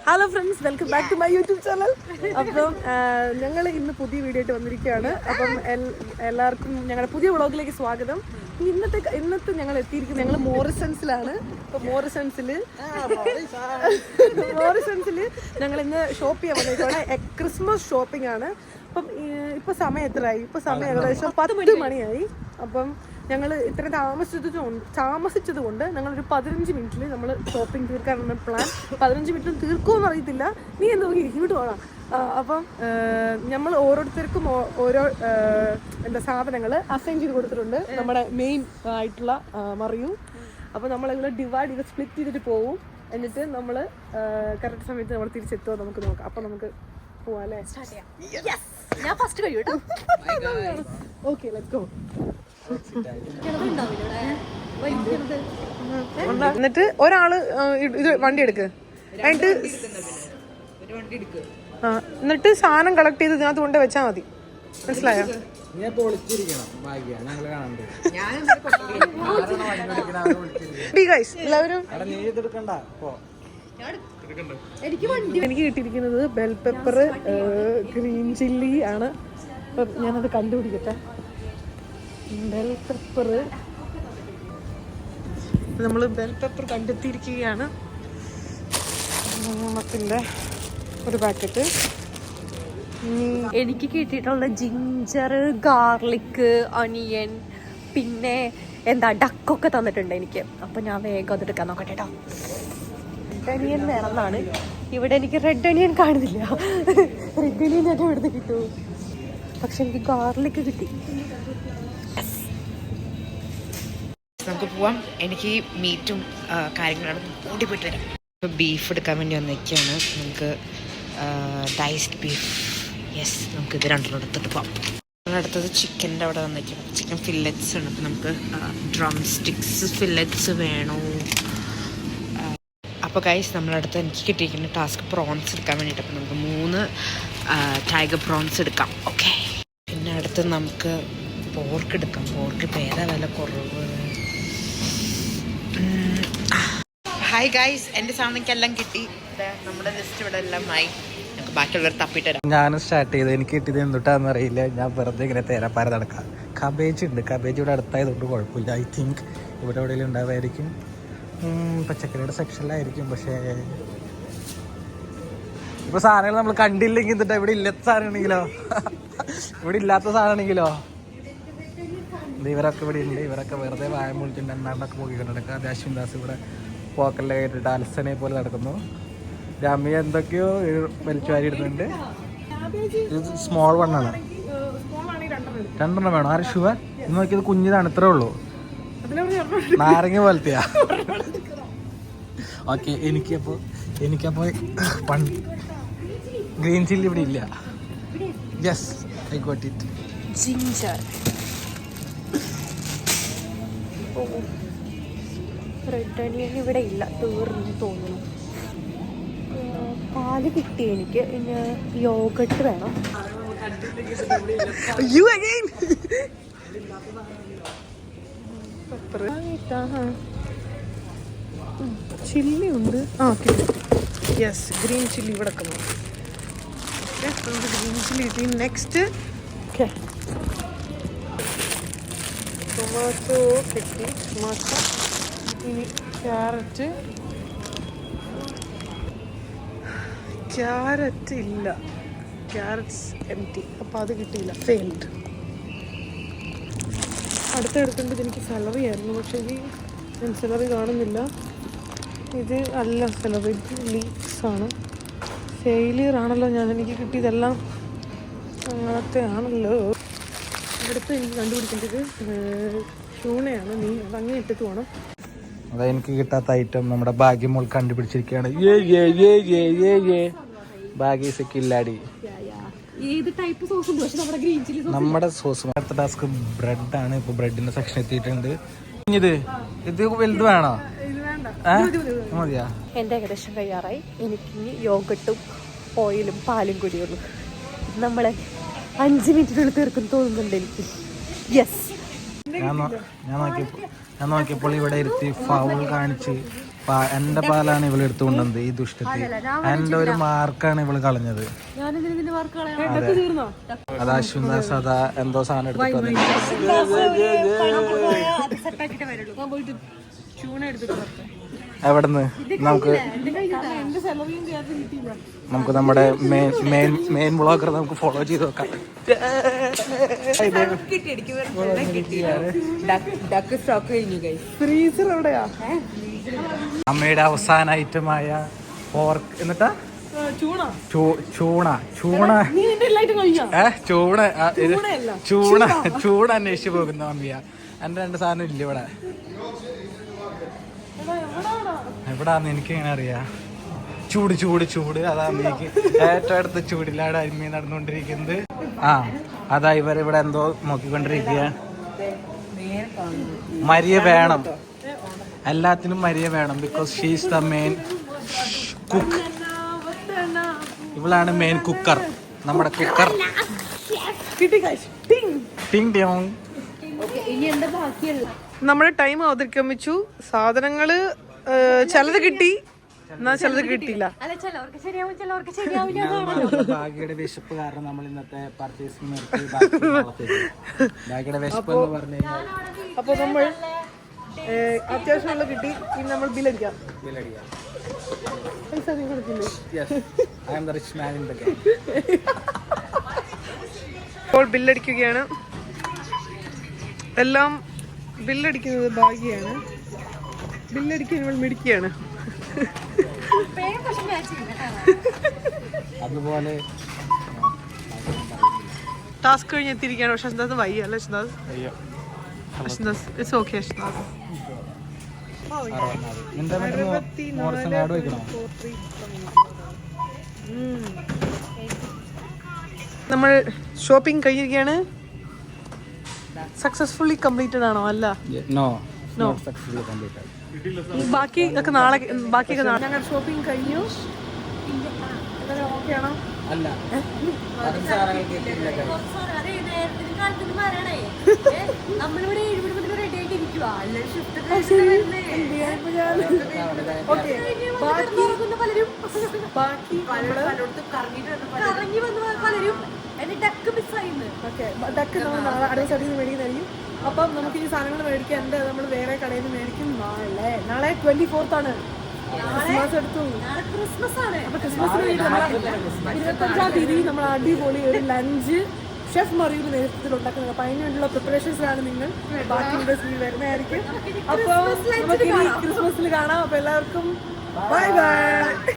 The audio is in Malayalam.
Hello friends, welcome back to my YouTube channel. അപ്പം ഞങ്ങൾ ഇന്ന് പുതിയ വീഡിയോ ആയിട്ട് വന്നിരിക്കുകയാണ്. അപ്പം എല്ലാവർക്കും ഞങ്ങളുടെ പുതിയ വ്ളോഗിലേക്ക് സ്വാഗതം. ഇന്നത്തെ ഞങ്ങൾ എത്തിയിരിക്കുന്നത് ഞങ്ങൾ മോറിസൺസിലാണ്. അപ്പം മോറിസൺസിൽ ഞങ്ങൾ ഇന്ന് ഷോപ്പ് ചെയ്യാൻ വന്നിരിക്കുകയാണ്. ക്രിസ്മസ് ഷോപ്പിംഗ് ആണ്. അപ്പം ഇപ്പം സമയം എത്രയായി? ഇപ്പം സമയം ഏകദേശം 10 മണിയായി. അപ്പം ഞങ്ങൾ ഇത്രയും താമസിച്ചത് കൊണ്ട് ഞങ്ങളൊരു 15 മിനിറ്റിൽ നമ്മൾ ഷോപ്പിംഗ് തീർക്കാനാണ് പ്ലാൻ. 15 മിനിറ്റിൽ തീർക്കുമെന്ന് അറിയത്തില്ല. നീ എന്താ ഇങ്ങോട്ട് പോകണം. അപ്പം നമ്മൾ ഓരോരുത്തർക്കും ഓരോ സാധനങ്ങൾ അസൈൻ ചെയ്ത് കൊടുത്തിട്ടുണ്ട്. നമ്മുടെ മെയിൻ ആയിട്ടുള്ള മറിയും. അപ്പോൾ നമ്മളെല്ലാം ഡിവൈഡ് ചെയ്ത് സ്പ്ലിറ്റ് ചെയ്തിട്ട് പോവും. എന്നിട്ട് നമ്മൾ കറക്റ്റ് സമയത്ത് നമ്മൾ തിരിച്ചെത്തുമോ നമുക്ക് നോക്കാം. അപ്പം നമുക്ക് പോവാം അല്ലേ? സ്റ്റാർട്ട് ചെയ്യാം. ഞാൻ ഫസ്റ്റ് കഴിയും കേട്ടോ. Okay, let's go. എന്നിട്ട് ഒരാള് ഇത് വണ്ടി എടുക്ക്. എന്നിട്ട് സാധനം കളക്ട് ചെയ്ത് ഇതിനകത്ത് കൊണ്ട് വെച്ചാൽ മതി. മനസ്സിലായോ? എല്ലാവരും എനിക്ക് കിട്ടിയിരിക്കുന്നത് ബെൽ പെപ്പർ, ഗ്രീൻ ചില്ലി ആണ്. അപ്പം ഞാനത് കണ്ടുപിടിക്കട്ടെ. ബെൽ പെപ്പർ, നമ്മൾ ബെൽ പെപ്പർ കണ്ടെത്തിയിരിക്കുകയാണ്. മൂന്നത്തിൻ്റെ ഒരു പാക്കറ്റ്. എനിക്ക് കിട്ടിയിട്ടുള്ള ജിഞ്ചർ, ഗാർലിക്, ഒനിയൻ, പിന്നെ ഡക്കൊക്കെ തന്നിട്ടുണ്ട് എനിക്ക്. അപ്പം ഞാൻ വേഗം അതെടുക്കാൻ നോക്കട്ടെ കേട്ടോ. റെഡ് ഒനിയൻ വേണമെന്നാണ്. ഇവിടെ എനിക്ക് റെഡ് ഒനിയൻ കാണുന്നില്ല. റെഡ് ഒനിയൻ ഞാൻ ഇവിടുന്ന് കിട്ടുമോ? പക്ഷെ എനിക്ക് ഗാർലിക് കിട്ടി. നമുക്ക് പോവാം. എനിക്ക് മീറ്റും കാര്യങ്ങളാണ് കൂടി പോയിട്ട് വരാം. ഇപ്പോൾ ബീഫ് എടുക്കാൻ വേണ്ടി വന്നിരിക്കുകയാണ്. നമുക്ക് ഡൈസ്ഡ് ബീഫ്. യെസ്, നമുക്ക് ഇത് രണ്ടെണ്ണം എടുത്തിട്ട് പോവാം. അടുത്തത് ചിക്കൻ്റെ അവിടെ വന്നിരിക്കണം. ചിക്കൻ ഫില്ലറ്റ്സ് ഉണ്ട്. അപ്പോൾ നമുക്ക് ഡ്രം സ്റ്റിക്സ് ഫില്ലറ്റ്സ് വേണോ? അപ്പോൾ ഗൈസ്, നമ്മളടുത്ത് എനിക്ക് കിട്ടിയിരിക്കുന്ന ടാസ്ക് പ്രോൺസ് എടുക്കാൻ വേണ്ടിയിട്ട്. അപ്പോൾ നമുക്ക് 3 ടൈഗർ പ്രോൺസ് എടുക്കാം. ഓക്കെ. പിന്നെ അടുത്ത് നമുക്ക് പോർക്ക് എടുക്കാം. പോർക്ക് ഇപ്പോൾ ഏതാ വില കുറവ്? ഹായ് ഗൈസ്, എൻ്റെ സാധനക്കെല്ലാം കിട്ടി. നമ്മുടെ ലിസ്റ്റ് ഇവിടെ എല്ലാം ആയി. നമുക്ക് ബാക്കിയുള്ളവർ തപ്പിട്ട് തരാം. ഞാൻ സ്റ്റാർട്ട് ചെയ്ത് എനിക്ക് കിട്ടിയത് എന്തുട്ടാന്ന് അറിയില്ല. ഞാൻ വെറുതെ ഇങ്ങനെ തേരാപ്പാര നടക്കാം. കബേജ് ഉണ്ട്. കബേജ് ഇവിടെ അടുത്തായതുകൊണ്ട് കുഴപ്പമില്ല. ഐ തിങ്ക് ഇവിടെ എവിടെയെങ്കിലും ഉണ്ടാവുമായിരിക്കും. പച്ചക്കറിയുടെ സെക്ഷനിലായിരിക്കും. പക്ഷേ ഇപ്പോൾ സാധനങ്ങൾ നമ്മൾ കണ്ടില്ലെങ്കിൽ എന്നിട്ട് ഇവിടെ ഇല്ലാത്ത സാധനമാണെങ്കിലോ ഇവിടെ ഇല്ലാത്ത സാധനമാണെങ്കിലോ ഇവരൊക്കെ ഇവിടെ ഉണ്ട്. ഇവരൊക്കെ വെറുതെ വായ മുളിച്ചിട്ടുണ്ട്. എന്നാണ്ടൊക്കെ പോയിക്കൊണ്ടിരിക്കുക. അത് അശ്വിൻദാസ് ഇവിടെ പോക്കലിൽ കയറ്റിട്ട് അലസനെ പോലെ നടക്കുന്നു. രമ്യ എന്തൊക്കെയോ വലിച്ചു വാരി ഇടുന്നുണ്ട്. ഇത് സ്മോൾ വണ്ണാണ്. 2 വേണം. ആര് ഷുവർ? ഇന്ന് നോക്കിയത് കുഞ്ഞിതാണ്. ഇത്രേ ഉള്ളൂ. നാരങ്ങ പോലത്തെയാ. ഓക്കെ. എനിക്കപ്പോൾ ഗ്രീൻ ചില്ലി ഇവിടെ ഇല്ല. Yes, I got it. Ginger, red onion ഇവിടെ ഇല്ല, തീർന്നു തോന്നുന്നു. പാല് കിട്ടി എനിക്ക്. പിന്നെ യോഗട്ട് വേണം. ചില്ലി ഉണ്ട്. യെസ്, ഗ്രീൻ ചില്ലി ഇവിടെ നമുക്ക് ഗ്രീൻ ചില്ലി കിട്ടി. നെക്സ്റ്റ് ടൊമാറ്റോ കിട്ടി. ടൊമാറ്റോ. ഇനി ക്യാരറ്റ് ഇല്ല. ക്യാരറ്റ്സ് എംറ്റി. അപ്പോൾ അത് കിട്ടിയില്ല, ഫെയിൽഡ്. അടുത്തെടുക്കേണ്ടത് എനിക്ക് സാലറി ആയിരുന്നു. പക്ഷേ ഞാൻ സാലറി കാണുന്നില്ല. ഇത് അല്ല സാലറി, ലീക്സ് ആണ്. ഫെയിലിയർ ആണല്ലോ. എനിക്ക് കിട്ടിയതെല്ലാം അങ്ങനത്തെ ആണല്ലോ. അടുത്ത് എനിക്ക് കണ്ടുപിടിക്കേണ്ടത് ഷൂണയാണ്. നീ അത് അങ്ങനെ ഇട്ടിട്ട് പോകണം. അതാ എനിക്ക് കിട്ടാത്ത ഐറ്റം നമ്മുടെ ഭാഗ്യമോൾ കണ്ടുപിടിച്ചിരിക്കുകയാണ്. ഭാഗ്യസക്കില്ലാടി. നമ്മുടെ സോസ്. അടുത്ത ടാസ്ക് ബ്രെഡാണ്. ഇപ്പൊ ബ്രെഡിന്റെ സെക്ഷൻ എത്തിയിട്ടുണ്ട്. ഇത് വലുത് വേണോ? മതിയാ? എൻ്റെ ഏകദേശം കഴിയാറായി. എനിക്കിനി യോഗട്ടും ഓയിലും പാലും കൂടിയുള്ളൂ. നമ്മളെ 5 മിനിറ്റിനുള്ളിൽ തീർക്കും തോന്നുന്നുണ്ട് എനിക്ക്. യെസ്. ഞാൻ നോക്കിയപ്പോൾ ഇവിടെ ഇരുത്തി ഫൗൾ കാണിച്ച് എന്റെ പാലാണ് ഇവള് എടുത്തുകൊണ്ടത് ഈ ദുഷ്ടത്തി. എന്റെ ഒരു മാർക്കാണ് ഇവള് കളഞ്ഞത്. അത് അശ്വിൻദാസ് അതാ എന്തോ സാധനം എടുത്തിട്ട് എവിടുന്ന് നമുക്ക് നമ്മുടെ മെയിൻ ബ്ലോഗർ നമുക്ക് ഫോളോ ചെയ്ത് നോക്കാം. അമ്മയുടെ അവസാന ഐറ്റമായ പോർക്ക് എന്നിട്ടാ ചൂണ അന്വേഷിച്ച് പോകുന്ന അമ്മിയ. എന്റെ 2 സാധനം ഇല്ല ഇവിടെ. എവിടാന്ന് എനിക്ക് എങ്ങനെ അറിയാ? ചൂട് അതാ അമ്മയ്ക്ക് ഏറ്റവും അടുത്ത ചൂടിലാണ് അമ്മ നടന്നുകൊണ്ടിരിക്കുന്നത്. അതാ ഇവരിവിടെ എന്തോ നോക്കിക്കൊണ്ടിരിക്കുക. മരിയ വേണം, എല്ലാത്തിനും മരിയ വേണം. Because she's the main cook. ഇവളാണ് മെയിൻ കുക്കർ, നമ്മുടെ കുക്കർ. നമ്മുടെ ടൈം അവതരിക്കമിച്ചു. സാധനങ്ങള് ചിലത് കിട്ടി, എന്നാ ചിലത് കിട്ടിയില്ല. ഭാഗ്യയുടെ വിശപ്പ് കാരണം നമ്മൾ ഇന്നത്തെ പർച്ചേസിംഗ് നിർത്തി. ഭാഗ്യയുടെ വിശപ്പ് എന്ന് പറഞ്ഞു കഴിഞ്ഞാൽ അപ്പൊ നമ്മൾ അത്യാവശ്യമുള്ള കിട്ടി. ഇനി നമ്മൾ ബില്ലടിക്കാം. പൈസ നീ കൊടുക്കില്ലേ? ഇപ്പോൾ ബില്ലടിക്കുകയാണ്. എല്ലാം ബില്ലടിക്കുന്നത് ഭാഗ്യാണ്. ബില്ലടിക്കാൻ ഇവൾ മിടിക്കുകയാണ്. അതുപോലെ ടാസ്ക് കഴിഞ്ഞ് എത്തിയിരിക്കുകയാണ്. പക്ഷെ അശ്വന്താസ് വയ്യ അല്ലേ അശ്വന്താസ്? അശ്വന്താസ് ഇറ്റ്സ് ഓക്കെ അശ്വന്താസ്. നമ്മൾ ഷോപ്പിംഗ് കഴിഞ്ഞിരിക്കുകയാണ്. സക്സസ്ഫുള്ളി കംപ്ലീറ്റഡ് ആണോ? അല്ല, നോ. ബാക്കിയൊക്കെ നാളെ. ഞങ്ങൾ ഷോപ്പിംഗ് കഴിഞ്ഞു. ഓക്കെ ആണോ? അല്ല നമ്മളിവിടെ 7 മണി റെഡി ആയിട്ട് ഇരിക്കുവാ. കറങ്ങി വന്ന് പലരും എന്റെ ഡക്ക് മിസ്സായിരുന്നു. ഡക്ക് നമ്മൾ നാളെ അടുത്ത സൈഡിൽ നിന്ന് മേടിക്കുന്നതായിരിക്കും. അപ്പം നമുക്ക് ഈ സാധനങ്ങൾ മേടിക്കാൻ നമ്മൾ വേറെ കടയിൽ നിന്ന് മേടിക്കും. നാളെ 24th ആണ്. ക്രിസ്മസ് എടുത്തു. അപ്പൊ ക്രിസ്മസിന് വേണ്ടി 25-ാം തീയതി നമ്മൾ അടിപൊളി ഒരു ലഞ്ച് ഷെഫ് മറിയുടെ നേതൃത്വത്തിൽ ഉണ്ടാക്കുന്നത്. അപ്പൊ അതിനുള്ള പ്രിപ്പറേഷൻസിലാണ് നിങ്ങൾ ബാക്കി വീഡിയോസിൽ വരുന്നതായിരിക്കും. അപ്പൊ നമുക്ക് ക്രിസ്മസിൽ കാണാം. അപ്പൊ എല്ലാവർക്കും ബൈ ബൈ.